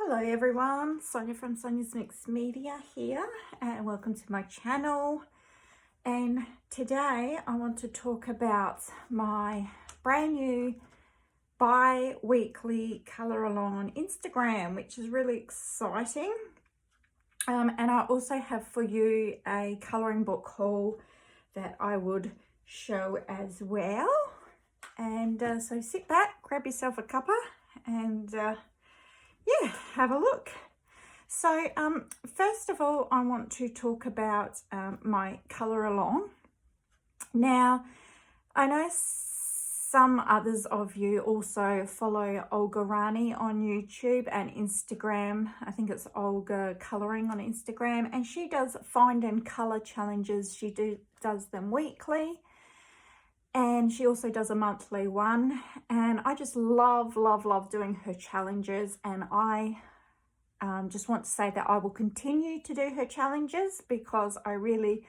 Hello everyone, Sonia from Sonia's Mixed Media here, and welcome to my channel. And today I want to talk about my brand new bi-weekly colour along on Instagram, which is really exciting. And I also have for you a colouring book haul that I would show as well. And so sit back, grab yourself a cuppa, and yeah, have a look. So first of all, I want to talk about my colour along. Now, I know some others of you also follow Olga Rani on YouTube and Instagram. I think it's Olga Colouring on Instagram, and she does find and colour challenges. She does them weekly, and she also does a monthly one, and I just love doing her challenges. And I just want to say that I will continue to do her challenges because I really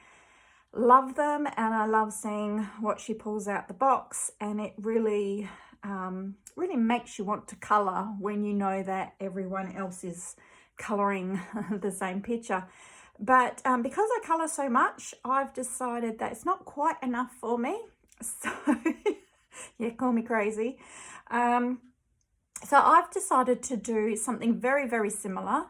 love them, and I love seeing what she pulls out the box, and it really really makes you want to colour when you know that everyone else is colouring the same picture. But because I colour so much, I've decided that it's not quite enough for me. So yeah, call me crazy. So I've decided to do something very similar,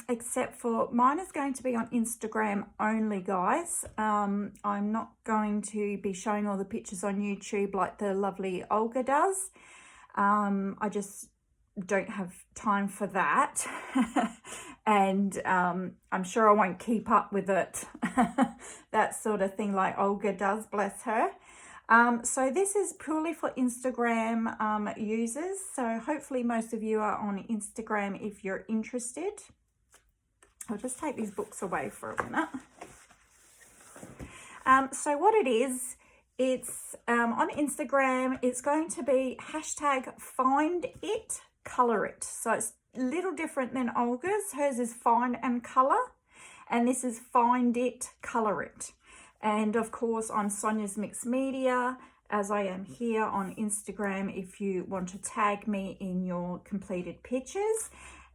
except for mine is going to be on Instagram only, guys. I'm not going to be showing all the pictures on YouTube like the lovely Olga does. I just don't have time for that. And I'm sure I won't keep up with it, that sort of thing like Olga does, bless her. So this is purely for Instagram users. So hopefully most of you are on Instagram if you're interested. I'll just take these books away for a minute. So what it is, it's on Instagram, it's going to be hashtag find it, colour it. So it's a little different than Olga's. Hers is find and colour, and this is find it, colour it. And of course on Sonia's Mixed Media, as I am here on Instagram, if you want to tag me in your completed pictures.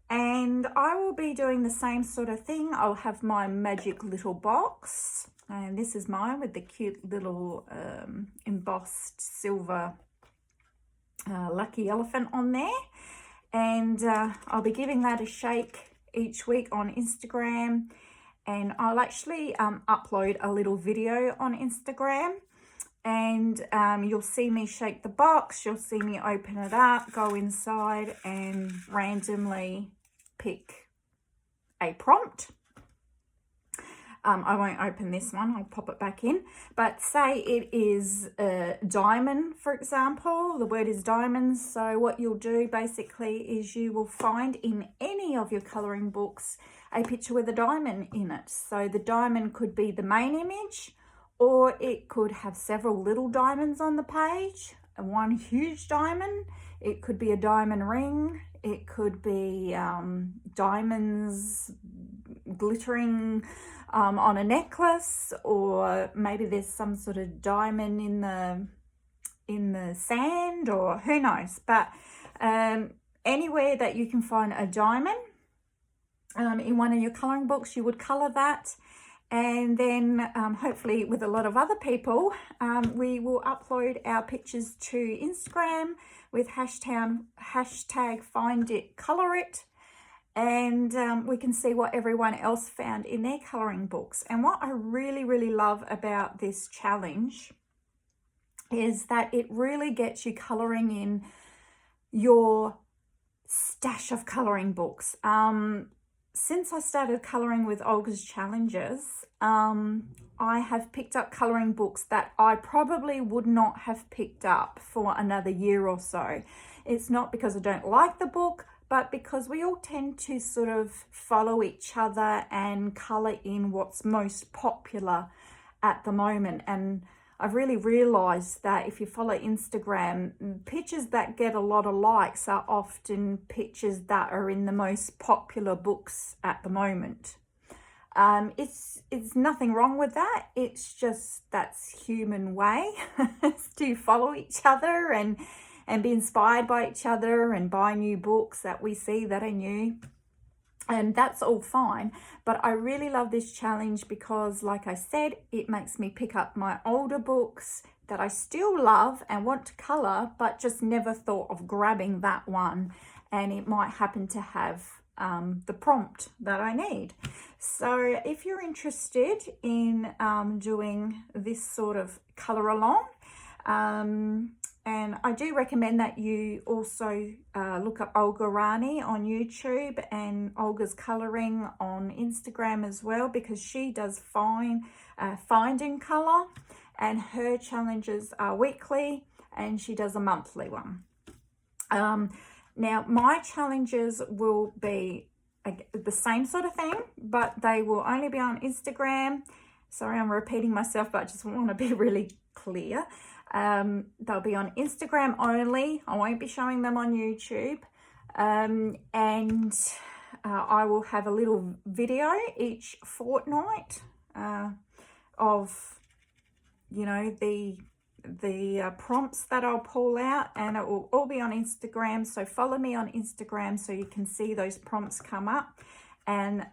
And I will be doing the same sort of thing. I'll have my magic little box, and this is mine with the cute little embossed silver lucky elephant on there. And I'll be giving that a shake each week on Instagram. And I'll actually upload a little video on Instagram, and you'll see me shake the box, you'll see me open it up, go inside and randomly pick a prompt. I won't open this one, I'll pop it back in. But say it is diamond, for example, the word is diamonds. So what you'll do basically is you will find in any of your colouring books a picture with a diamond in it. So the diamond could be the main image, or it could have several little diamonds on the page, and one huge diamond. It could be a diamond ring. It could be diamonds glittering on a necklace, or maybe there's some sort of diamond in the sand, or who knows. But anywhere that you can find a diamond in one of your colouring books, you would colour that. And then hopefully with a lot of other people, we will upload our pictures to Instagram with hashtag find it, colour it. And we can see what everyone else found in their colouring books. And what I really love about this challenge is that it really gets you colouring in your stash of colouring books. Since I started colouring with Olga's challenges, I have picked up colouring books that I probably would not have picked up for another year or so. It's not because I don't like the book, but because we all tend to sort of follow each other and colour in what's most popular at the moment. And I've really realised that if you follow Instagram, pictures that get a lot of likes are often pictures that are in the most popular books at the moment. It's nothing wrong with that. It's just that's human way to follow each other, and and be inspired by each other and buy new books that we see that are new. And that's all fine, but I really love this challenge because, like I said, it makes me pick up my older books that I still love and want to colour, but just never thought of grabbing that one, and it might happen to have the prompt that I need. So if you're interested in doing this sort of colour along, and I do recommend that you also look up Olga Rani on YouTube and Olga's Colouring on Instagram as well, because she does find in colour, and her challenges are weekly and she does a monthly one. Now my challenges will be the same sort of thing, but they will only be on Instagram. Sorry, I'm repeating myself, but I just want to be really clear. They'll be on Instagram only. I won't be showing them on YouTube. And I will have a little video each fortnight of, you know, the prompts that I'll pull out, and it will all be on Instagram. So follow me on Instagram so you can see those prompts come up. And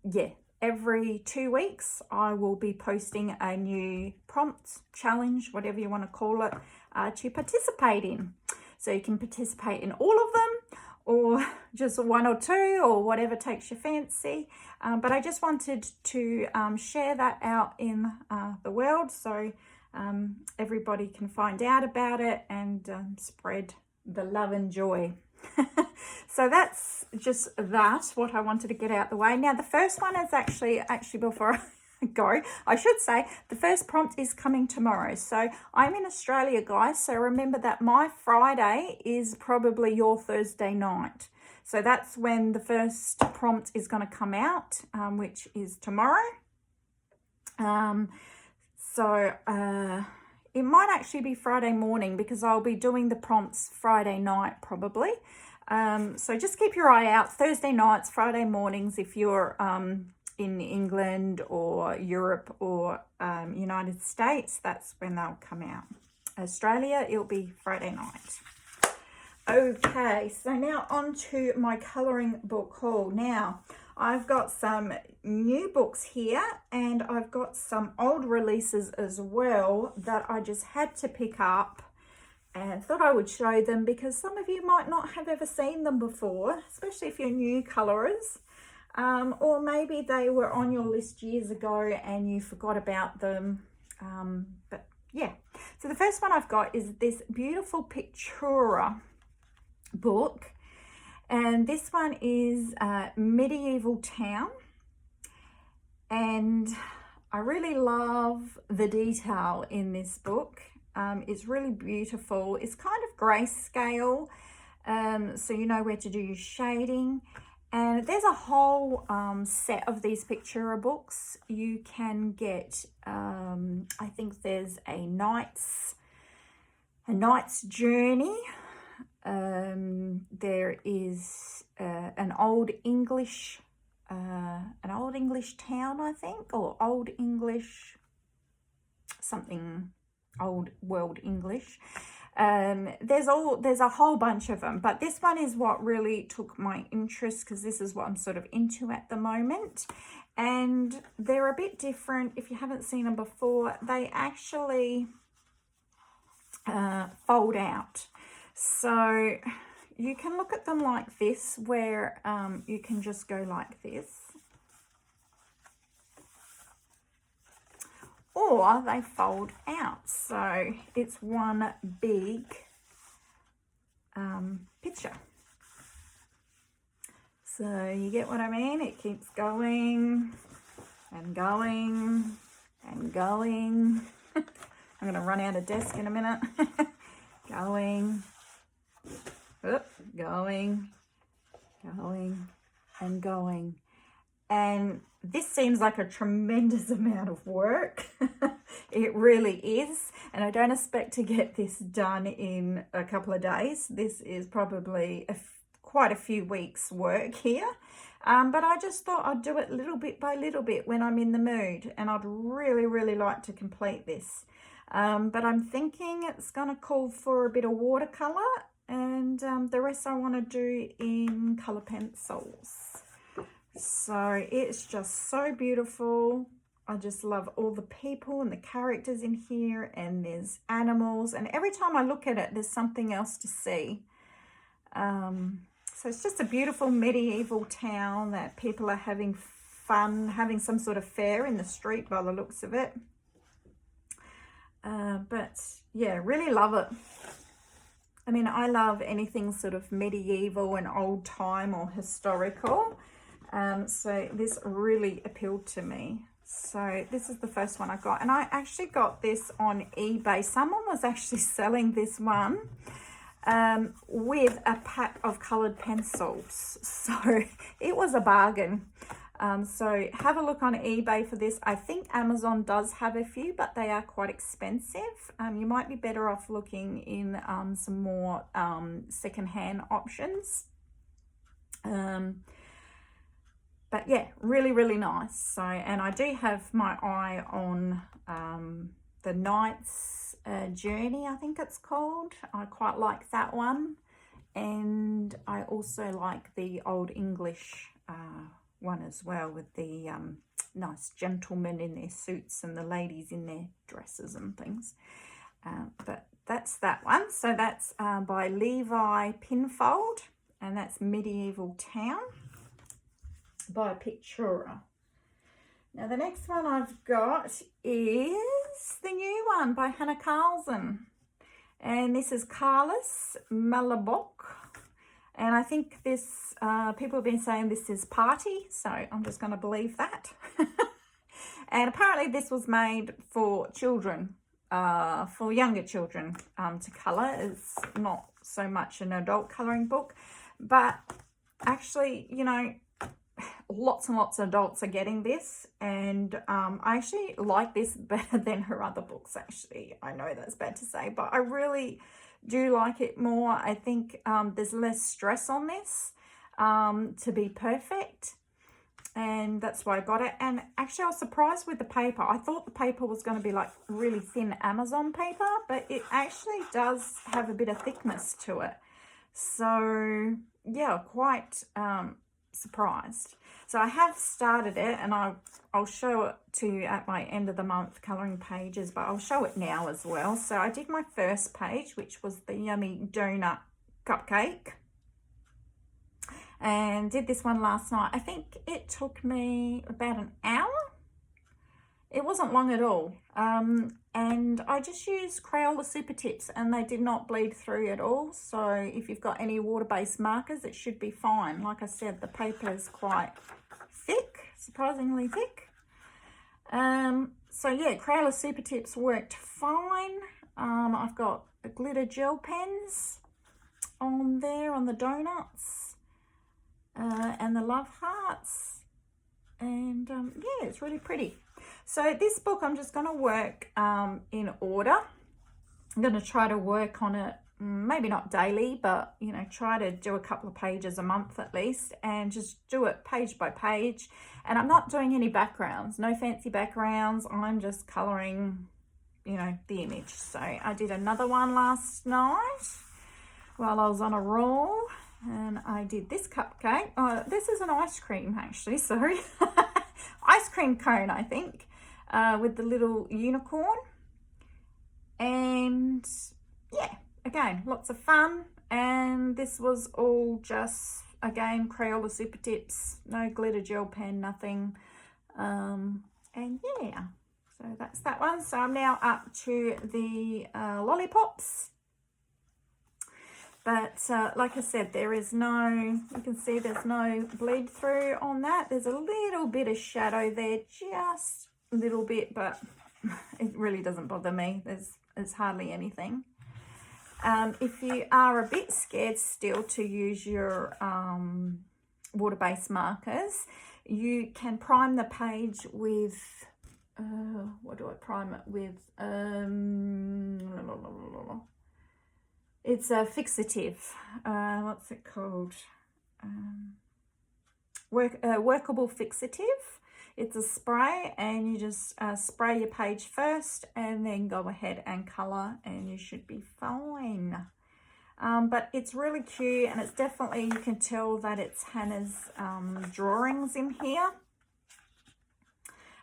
yeah, every 2 weeks I will be posting a new prompt, challenge, whatever you want to call it, to participate in. So you can participate in all of them, or just one or two, or whatever takes your fancy. But I just wanted to share that out in the world, so everybody can find out about it and spread the love and joy. So that's just what I wanted to get out the way. Now the first one is actually before I go, I should say the first prompt is coming tomorrow. So I'm in Australia, guys, so remember that my Friday is probably your Thursday night. So that's when the first prompt is going to come out, which is tomorrow. It might actually be Friday morning, because I'll be doing the prompts Friday night probably. So just keep your eye out Thursday nights, Friday mornings if you're in England or Europe or United States. That's when they'll come out. Australia, it'll be Friday night. Okay, so now on to my colouring book haul. Now I've got some new books here, and I've got some old releases as well that I just had to pick up and thought I would show them, because some of you might not have ever seen them before, especially if you're new colourers, or maybe they were on your list years ago and you forgot about them. But yeah, so the first one I've got is this beautiful Pictura book, and this one is Medieval Town, and I really love the detail in this book. It's really beautiful. It's kind of grayscale, so you know where to do your shading. And there's a whole set of these Pictura books. You can get, I think there's a knight's journey. There is an old English town, I think, or old English something. Old world English. There's a whole bunch of them, but this one is what really took my interest, because this is what I'm sort of into at the moment, and they're a bit different. If you haven't seen them before, they actually fold out, so you can look at them like this, where you can just go like this, or they fold out, so it's one big picture. So you get what I mean? It keeps going and going and going. I'm going to run out of desk in a minute. Going, going and going. And this seems like a tremendous amount of work. It really is. And I don't expect to get this done in a couple of days. This is probably quite a few weeks work here. But I just thought I'd do it little bit by little bit when I'm in the mood. And I'd really, really like to complete this. but I'm thinking it's going to call for a bit of watercolor, and the rest I want to do in color pencils. So it's just so beautiful. I just love all the people and the characters in here, and there's animals, and every time I look at it there's something else to see. So it's just a beautiful medieval town that people are having fun, having some sort of fair in the street by the looks of it. But yeah, really love it. I mean, I love anything sort of medieval and old time or historical. So this really appealed to me. So this is the first one I got, and I actually got this on eBay. Someone was actually selling this one with a pack of colored pencils, so it was a bargain. So have a look on eBay for this. I think Amazon does have a few, but they are quite expensive. You might be better off looking in some more secondhand options. But yeah, really, really nice. So, and I do have my eye on the Knight's Journey, I think it's called. I quite like that one. And I also like the Old English one as well, with the nice gentlemen in their suits and the ladies in their dresses and things. But that's that one. So that's by Levi Pinfold, and that's Medieval Town by Pictura. Now the next one I've got is the new one by Hannah Carlson, and this is Carlos Malabok, and I think this people have been saying this is party, so I'm just going to believe that. And apparently this was made for children, for younger children to colour. It's not so much an adult colouring book, but actually, you know, lots and lots of adults are getting this, and I actually like this better than her other books. Actually, I know that's bad to say, but I really do like it more. I think there's less stress on this to be perfect, and that's why I got it. And actually I was surprised with the paper. I thought the paper was going to be like really thin Amazon paper, but it actually does have a bit of thickness to it. So yeah, quite surprised. So I have started it, and I'll show it to you at my end of the month colouring pages, but I'll show it now as well. So I did my first page, which was the yummy donut cupcake, and did this one last night. I think it took me about an hour. It wasn't long at all. And I just used Crayola Super Tips, and they did not bleed through at all. So if you've got any water-based markers, it should be fine. Like I said, the paper is quite thick, surprisingly thick. So yeah, Crayola Super Tips worked fine. I've got the glitter gel pens on there on the donuts, and the love hearts, and yeah, it's really pretty. So this book, I'm just going to work in order. I'm going to try to work on it, maybe not daily, but, you know, try to do a couple of pages a month at least, and just do it page by page. And I'm not doing any backgrounds, no fancy backgrounds. I'm just colouring, you know, the image. So I did another one last night while I was on a roll, and I did this cupcake. This is an ice cream, actually, sorry. Ice cream cone, I think, with the little unicorn. And yeah, again, lots of fun. And this was all just, again, Crayola Super Tips, no glitter gel pen, nothing. And yeah, so that's that one. So I'm now up to the lollipops. But like I said, there is no, you can see there's no bleed through on that. There's a little bit of shadow there, just a little bit, but it really doesn't bother me. There's hardly anything. If you are a bit scared still to use your water-based markers, you can prime the page with, what do I prime it with? It's a fixative. What's it called? Workable fixative. It's a spray, and you just spray your page first and then go ahead and colour, and you should be fine. But it's really cute, and it's definitely, you can tell that it's Hannah's drawings in here.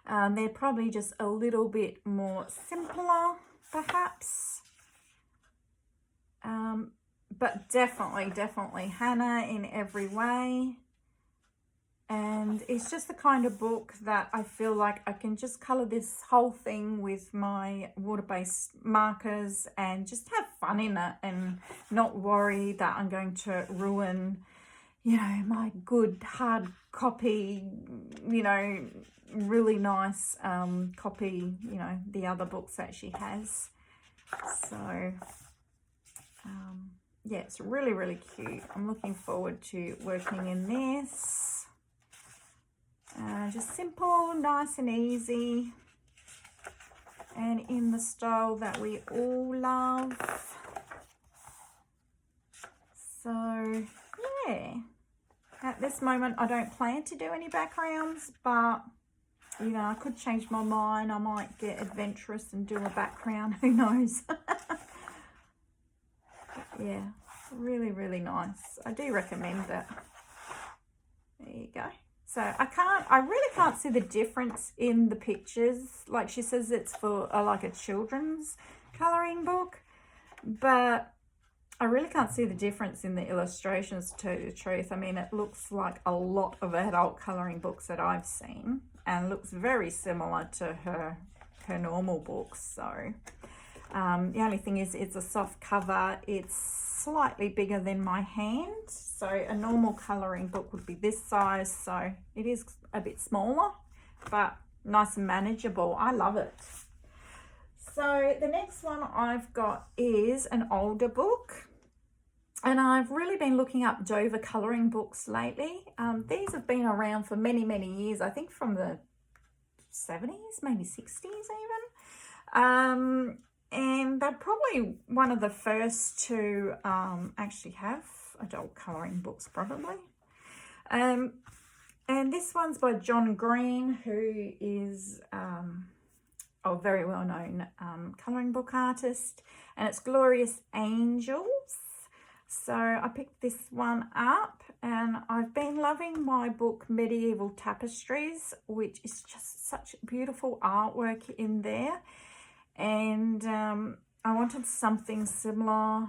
They're probably just a little bit more simpler, perhaps. But definitely Hannah in every way. And it's just the kind of book that I feel like I can just colour this whole thing with my water-based markers and just have fun in it and not worry that I'm going to ruin, you know, my good hard copy, you know, really nice copy, you know, the other books that she has. So yeah, it's really cute. I'm looking forward to working in this. Just simple, nice and easy, and in the style that we all love. So yeah, at this moment I don't plan to do any backgrounds, but you know, I could change my mind. I might get adventurous and do a background, who knows. Yeah, really nice. I do recommend it. There you go. So I really can't see the difference in the pictures. Like she says, it's for like a children's colouring book, but I really can't see the difference in the illustrations, to tell you the truth. I mean, it looks like a lot of adult colouring books that I've seen, and looks very similar to her normal books. So the only thing is, it's a soft cover. It's slightly bigger than my hand, so a normal colouring book would be this size, so it is a bit smaller, but nice and manageable. I love it. So the next one I've got is an older book, and I've really been looking up Dover colouring books lately. These have been around for many years, I think from the 70s, maybe 60s even. And they're probably one of the first to actually have adult colouring books, probably. And this one's by John Green, who is a very well-known colouring book artist, and it's Glorious Angels. So I picked this one up, and I've been loving my book Medieval Tapestries, which is just such beautiful artwork in there. And I wanted something similar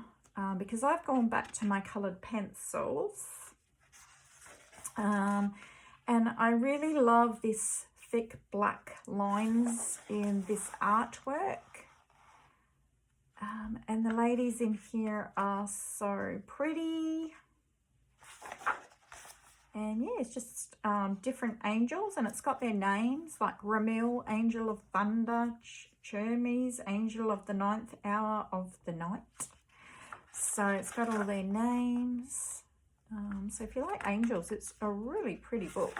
because I've gone back to my coloured pencils, and I really love this thick black lines in this artwork, and the ladies in here are so pretty. And yeah, it's just different angels, and it's got their names like Ramil, Angel of Thunder, Chermes, Angel of the 9th Hour of the Night. So it's got all their names. So if you like angels, it's a really pretty book.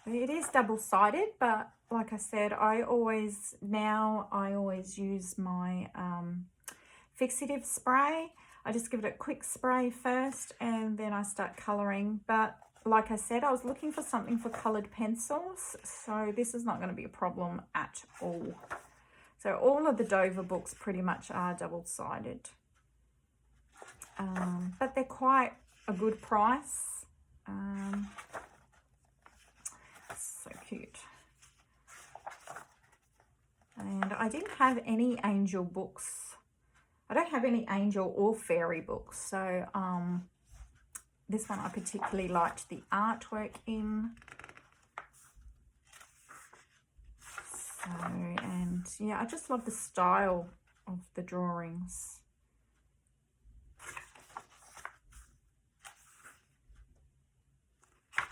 It is double-sided, but like I said, I always use my fixative spray. I just give it a quick spray first, and then I start colouring. But like I said, I was looking for something for coloured pencils, so this is not going to be a problem at all. So all of the Dover books pretty much are double-sided, but they're quite a good price. So cute. And I didn't have any angel books. I don't have any angel or fairy books, so this one I particularly liked the artwork in. So, and yeah, I just love the style of the drawings.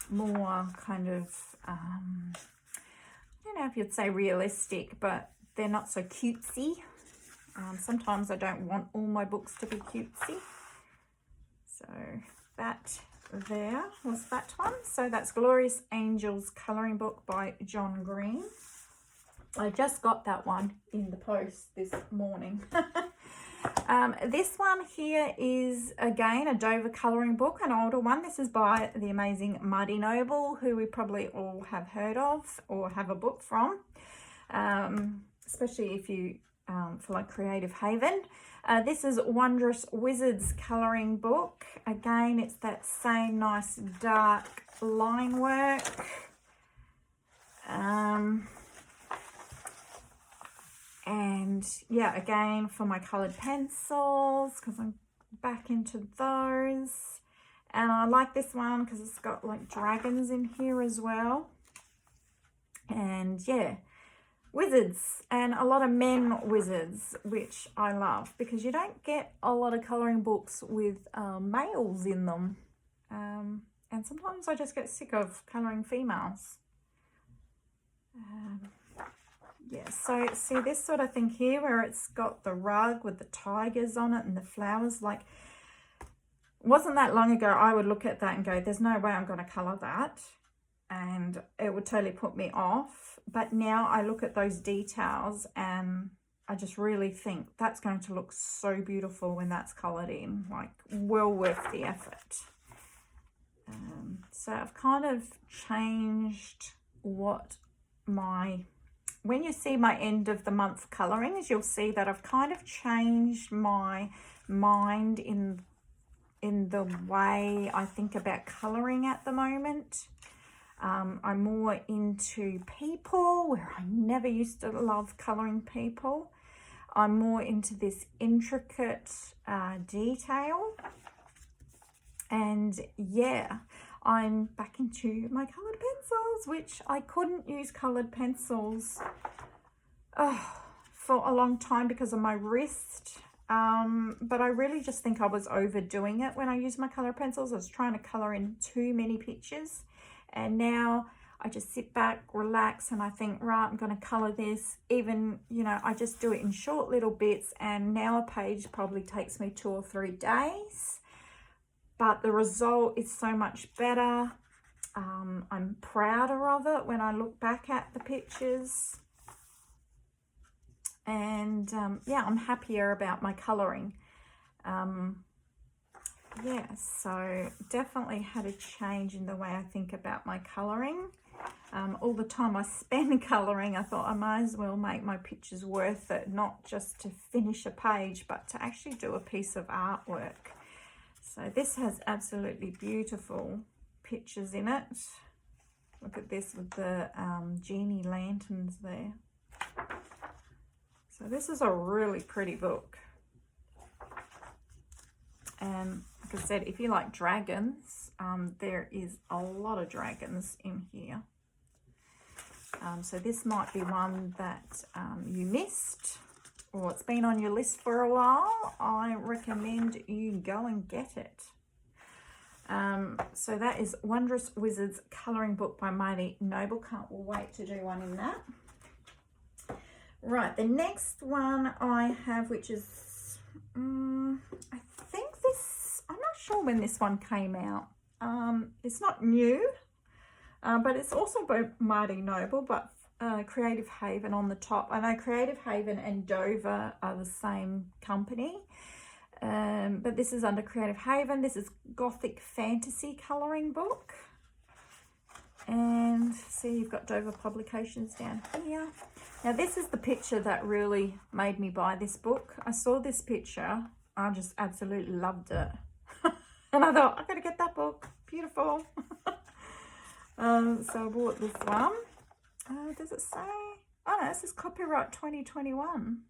More kind of, I don't know if you'd say realistic, but they're not so cutesy. Sometimes I don't want all my books to be cutesy. So that there was that one. So that's Glorious Angels colouring book by John Green. I just got that one in the post this morning. This one here is, again, a Dover colouring book, an older one. This is by the amazing Marty Noble, who we probably all have heard of or have a book from, especially if you for like Creative Haven. This is Wondrous Wizards colouring book. Again, it's that same nice dark line work. And yeah, again, for my coloured pencils, because I'm back into those. And I like this one because it's got like dragons in here as well. And yeah, wizards, and a lot of men wizards, which I love, because you don't get a lot of colouring books with males in them. And sometimes I just get sick of colouring females. Yeah, so see this sort of thing here where it's got the rug with the tigers on it and the flowers, like, wasn't that long ago I would look at that and go, there's no way I'm going to colour that, and it would totally put me off. But now I look at those details and I just really think that's going to look so beautiful when that's coloured in, like well worth the effort. So I've kind of changed what my, when you see my end of the month colourings, you'll see that I've kind of changed my mind in the way I think about colouring at the moment. I'm more into people, where I never used to love colouring people. I'm more into this intricate detail. And yeah, I'm back into my coloured pencils, which I couldn't use coloured pencils for a long time because of my wrist. But I really just think I was overdoing it when I used my colour pencils. I was trying to colour in too many pictures. And now I just sit back, relax, and I think, right, I'm going to colour this. Even, you know, I just do it in short little bits. And now a page probably takes me 2 or 3 days. But the result is so much better. I'm prouder of it when I look back at the pictures. And yeah, I'm happier about my colouring. Yeah, so definitely had a change in the way I think about my colouring. All the time I spend colouring, I thought I might as well make my pictures worth it, not just to finish a page, but to actually do a piece of artwork. So this has absolutely beautiful pictures in it. Look at this with the genie lanterns there. So this is a really pretty book. And like I said, if you like dragons, there is a lot of dragons in here. So this might be one that you missed, or it's been on your list for a while. I recommend you go and get it. So that is Wondrous Wizards colouring book by Marty Noble. Can't wait to do one in that. Right, the next one I have, which is, I think this, I'm not sure when this one came out. It's not new, but it's also by Marty Noble, but Creative Haven on the top. I know Creative Haven and Dover are the same company, but this is under Creative Haven. This is Gothic Fantasy colouring book. And see, you've got Dover Publications down here. Now this is the picture that really made me buy this book. I saw this picture, I just absolutely loved it. And I thought, I've got to get that book, beautiful. So I bought this one. Does it say? Oh no, this is copyright 2021.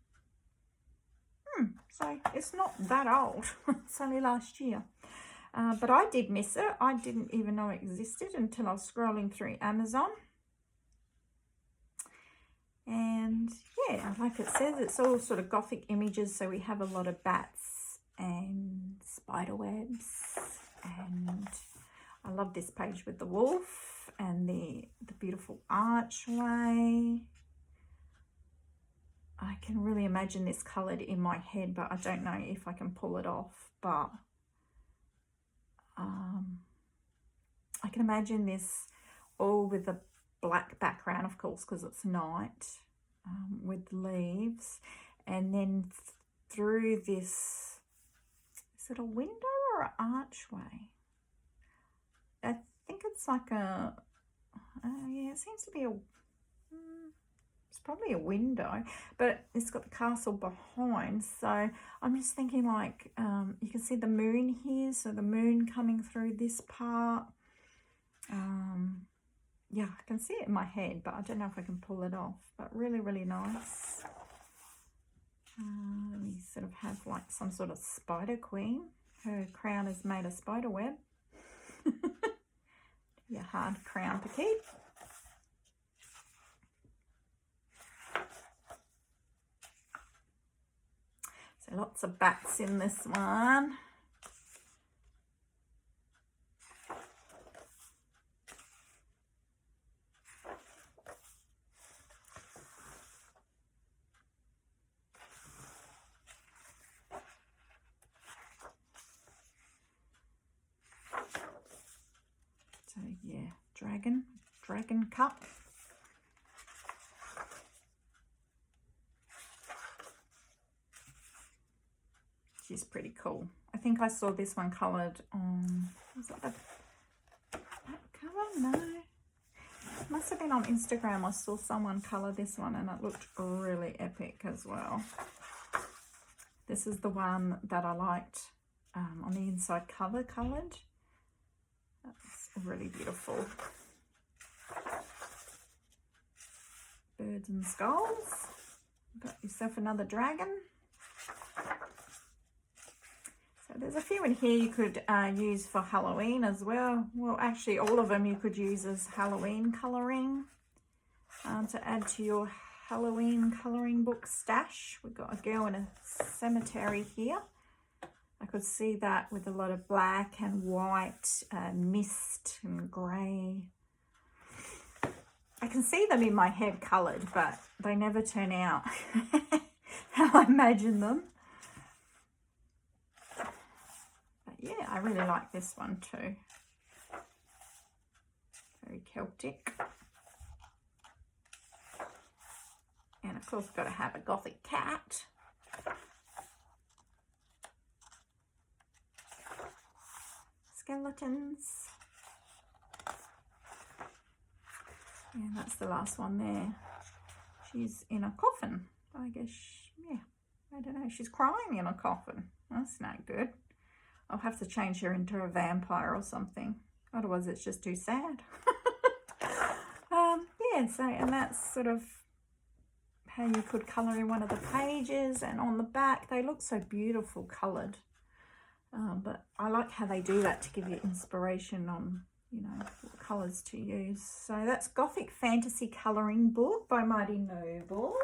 So it's not that old. It's only last year. But I did miss it. I didn't even know it existed until I was scrolling through Amazon. And yeah, like it says, it's all sort of gothic images. So we have a lot of bats and spider webs. And I love this page with the wolf and the beautiful archway. I can really imagine this coloured in my head, but I don't know if I can pull it off. But I can imagine this all with a black background, of course, because it's night, with leaves, and then through this, is it a window or an archway? I think it's like a, yeah, it seems to be a, it's probably a window, but it's got the castle behind. So I'm just thinking like, you can see the moon here. So the moon coming through this part. Yeah, I can see it in my head, but I don't know if I can pull it off, but really, really nice. We sort of have like some sort of spider queen. Her crown is made of spider web. Be a hard crown to keep. So lots of bats in this one. So yeah, dragon cup. She's pretty cool. I think I saw this one coloured on, was it that colour? No. It must have been on Instagram. I saw someone colour this one and it looked really epic as well. This is the one that I liked on the inside coloured. That's really beautiful. Birds and skulls. Got yourself another dragon. So there's a few in here you could use for Halloween as well. Well, actually all of them you could use as Halloween colouring to add to your Halloween colouring book stash. We've got a girl in a cemetery here. I could see that with a lot of black and white, mist and grey. I can see them in my head coloured, but they never turn out how I imagine them. But yeah, I really like this one too. Very Celtic. And of course, got to have a gothic cat. Skeletons. And that's the last one there. She's in a coffin. I guess, yeah, I don't know. She's crying in a coffin. That's not good. I'll have to change her into a vampire or something. Otherwise, it's just too sad. Yeah, so, and that's sort of how you could colour in one of the pages. And on the back, they look so beautiful coloured. But I like how they do that to give you inspiration on, you know, what colours to use. So that's Gothic Fantasy Colouring Book by Mighty Noble.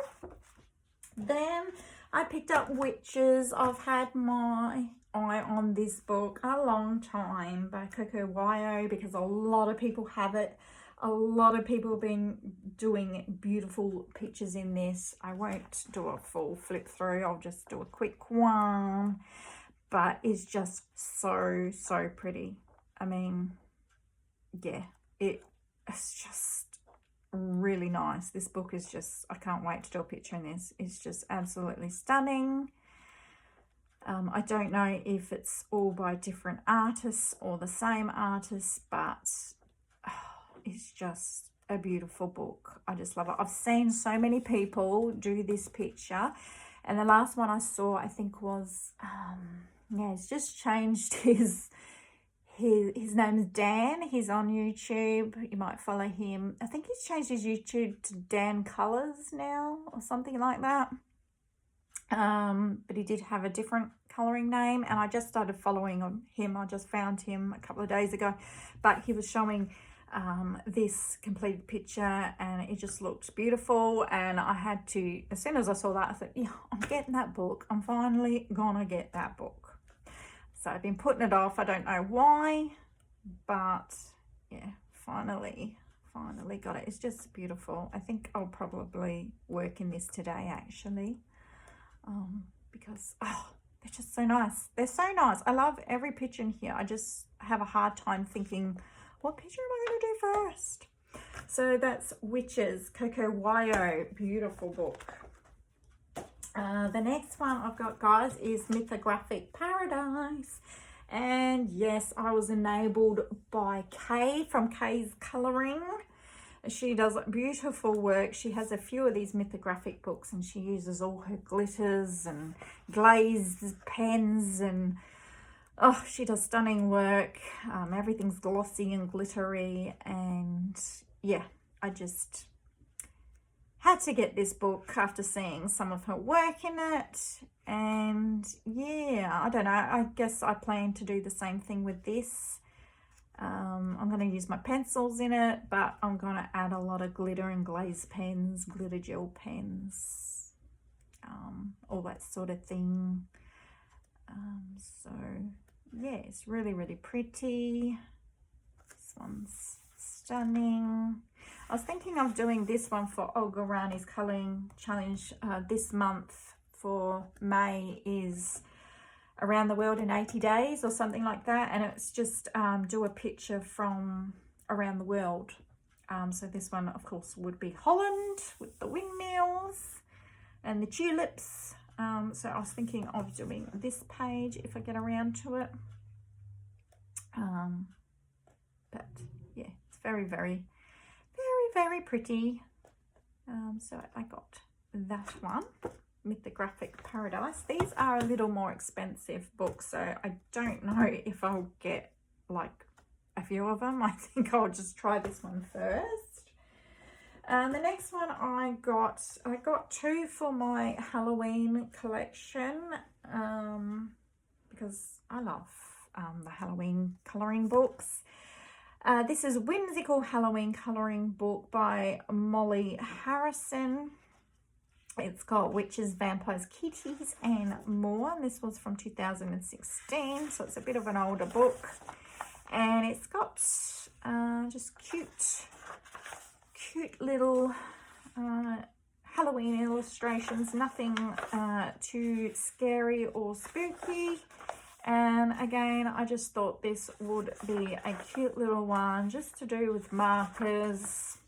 Then I picked up Witches. I've had my eye on this book a long time by Coco because a lot of people have it. A lot of people have been doing beautiful pictures in this. I won't do a full flip through. I'll just do a quick one. But it's just so, so pretty. I mean, yeah, it's just really nice. This book is just, I can't wait to do a picture in this. It's just absolutely stunning. I don't know if it's all by different artists or the same artists, but it's just a beautiful book. I just love it. I've seen so many people do this picture, and the last one I saw, I think, was yeah, he's just changed his name is Dan. He's on YouTube. You might follow him. I think he's changed his YouTube to Dan Colors now or something like that. But he did have a different colouring name, and I just started following him. I just found him a couple of days ago, but he was showing this completed picture, and it just looked beautiful. And I had to, as soon as I saw that, I thought, yeah, I'm getting that book. I'm finally gonna get that book. So I've been putting it off. I don't know why, but yeah, finally got it. It's just beautiful. I think I'll probably work in this today, actually, because they're just so nice. They're so nice. I love every picture in here. I just have a hard time thinking, what picture am I going to do first? So that's Witches, Coco. Beautiful book. The next one I've got, guys, is Mythographic Paradise. And yes, I was enabled by Kay from Kay's Colouring. She does beautiful work. She has a few of these mythographic books and she uses all her glitters and glazed pens, and oh, she does stunning work. Everything's glossy and glittery, and yeah, I just had to get this book after seeing some of her work in it. And yeah, I don't know, I guess I plan to do the same thing with this. I'm going to use my pencils in it, but I'm going to add a lot of glitter and glaze pens, glitter gel pens, all that sort of thing. So yeah, it's really, really pretty. This one's stunning. I was thinking of doing this one for Olga Rani's colouring challenge this month for May, is Around the World in 80 Days or something like that, and it's just do a picture from around the world. So this one, of course, would be Holland with the windmills and the tulips. So I was thinking of doing this page if I get around to it. But yeah, it's very, very, very, very pretty. So I got that one. Mythographic Paradise. These are a little more expensive books, so I don't know if I'll get like a few of them. I think I'll just try this one first. The next one I got two for my Halloween collection, because I love the Halloween colouring books. This is Whimsical Halloween colouring book by Molly Harrison. It's got witches, vampires, kitties and more. This was from 2016, so it's a bit of an older book. And it's got just cute little Halloween illustrations, nothing too scary or spooky. And again, I just thought this would be a cute little one just to do with markers.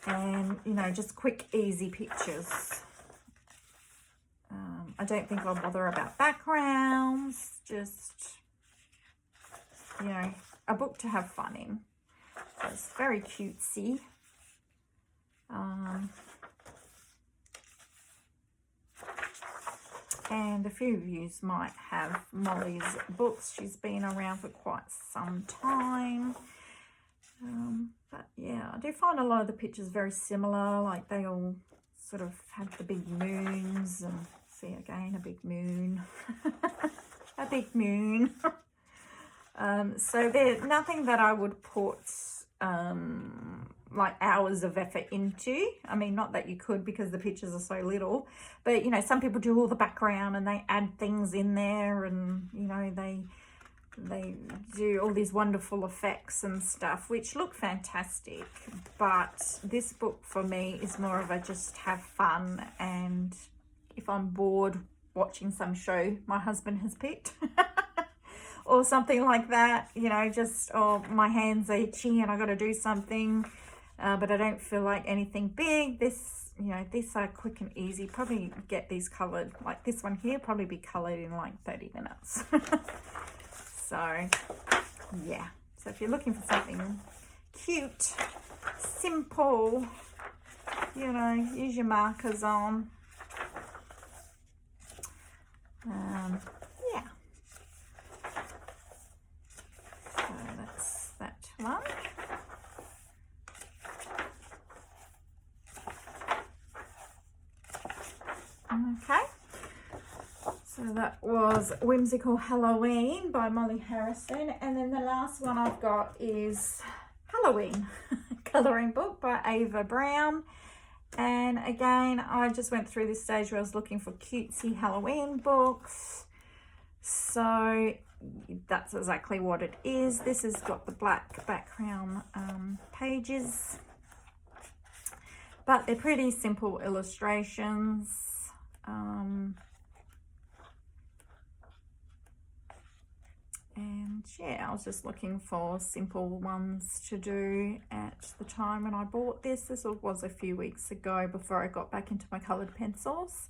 And, you know, just quick, easy pictures. I don't think I'll bother about backgrounds. Just, you know, a book to have fun in. So it's very cutesy. And a few of you might have Molly's books. She's been around for quite some time. But yeah, I do find a lot of the pictures very similar, like they all sort of have the big moons, and see again, a big moon, a big moon. So there's nothing that I would put like hours of effort into. I mean, not that you could because the pictures are so little, but you know, some people do all the background and they add things in there, and you know, they do all these wonderful effects and stuff, which look fantastic. But this book for me is more of a just have fun, and if I'm bored watching some show my husband has picked or something like that, you know, just, oh, my hands are itchy and I got to do something, but I don't feel like anything big. This, you know, these are quick and easy. Probably get these coloured, like this one here, probably be coloured in like 30 minutes. So yeah, so if you're looking for something cute, simple, you know, use your markers on. Yeah, so that's that one. Okay. So that was Whimsical Halloween by Molly Harrison. And then the last one I've got is Halloween colouring book by Ava Brown. And again, I just went through this stage where I was looking for cutesy Halloween books. So that's exactly what it is. This has got the black background pages. But they're pretty simple illustrations. And yeah, I was just looking for simple ones to do at the time when I bought this. This was a few weeks ago before I got back into my coloured pencils.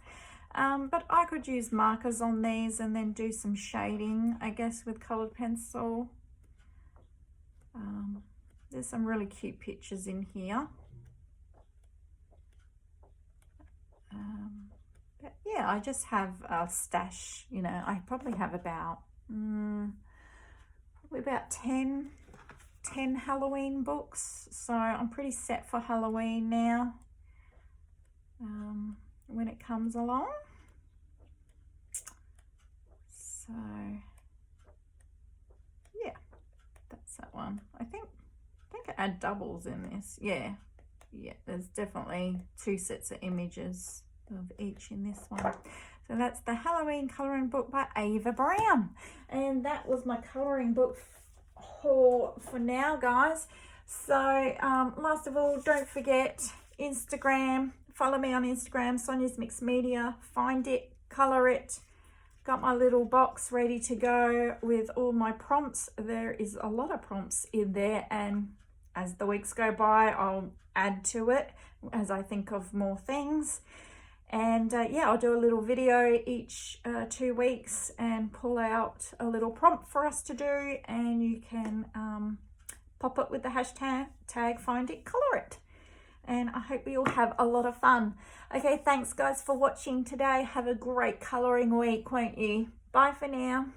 But I could use markers on these and then do some shading, I guess, with coloured pencil. There's some really cute pictures in here. But yeah, I just have a stash, you know, I probably have about, probably about 10 Halloween books. So I'm pretty set for Halloween now, when it comes along. So yeah, that's that one. I think I had doubles in this. Yeah, there's definitely 2 sets of images of each in this one. So that's the Halloween colouring book by Ava Brown, and that was my colouring book haul for now, guys. So last of all, don't forget Instagram. Follow me on Instagram, Sonia's Mixed Media. Find it, colour it. Got my little box ready to go with all my prompts. There is a lot of prompts in there, and as the weeks go by, I'll add to it as I think of more things. And yeah, I'll do a little video each 2 weeks and pull out a little prompt for us to do, and you can pop it with the hashtag find it, color it. And I hope we all have a lot of fun. Okay, thanks guys for watching today. Have a great colouring week, won't you? Bye for now.